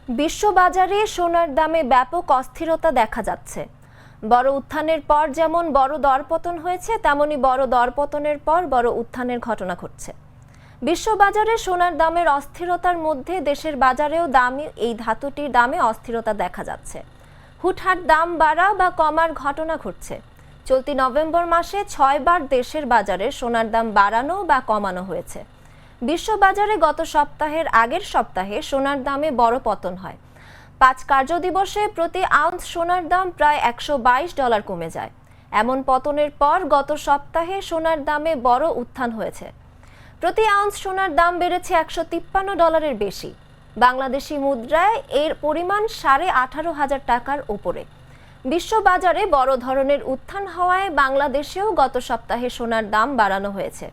বিশ্ববাজারে সোনার দামে ব্যাপক অস্থিরতা দেখা যাচ্ছে। বড় উত্থানের পর যেমন বড় দরপতন হয়েছে, তেমনি বড় দরপতনের পর বড় উত্থানের ঘটনা ঘটছে। বিশ্ববাজারে সোনার দামের অস্থিরতার মধ্যে দেশের বাজারেও এই ধাতুটির দামে অস্থিরতা দেখা যাচ্ছে। হুটহাট দাম বাড়া বা কমার ঘটনা ঘটছে। চলতি নভেম্বর মাসে 6 বার দেশের বাজারে সোনার দাম বাড়ানো বা কমানো হয়েছে। বিশ্ববাজারে গত সপ্তাহের আগের সপ্তাহে সোনার দামে বড় পতন হয়। 5 কার্যদিবসে প্রতি আউন্স সোনার দাম প্রায় $122 কমে যায়। এমন পতনের পর গত সপ্তাহে সোনার দামে বড় উত্থান হয়েছে। প্রতি আউন্স সোনার দাম বেড়েছে $153 বেশি। বাংলাদেশি মুদ্রায় এর পরিমাণ 18,500 টাকার উপরে। বিশ্ববাজারে বড় ধরনের উত্থান হওয়ায় বাংলাদেশেও গত সপ্তাহে সোনার দাম বাড়ানো হয়েছে।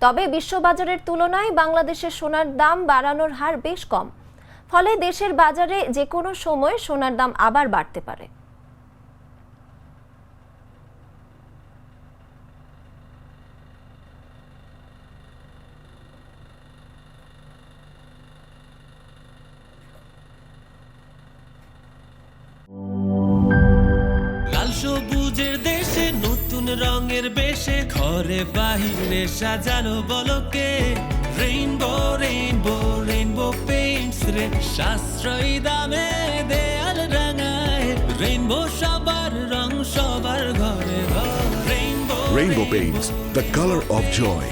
তবে বিশ্ববাজারের তুলনায় বাংলাদেশের সোনার দাম বাড়ানোর হার বেশ কম। ফলে দেশের বাজারে যে কোনো সময় সোনার দাম আবার বাড়তে পারে। লাল সবুজের দেশে নতুন রঙের বেশে ঘরে বাহিরে সাজানো বলকে রেইনবো রেইনবো রেইনবো পেইন্টস রে সাশ্রয়ী দামে দেয়াল রাঙায় রেইনবো সবার রং সবার ঘরে ঘরে Rainbow Paints, the color of joy.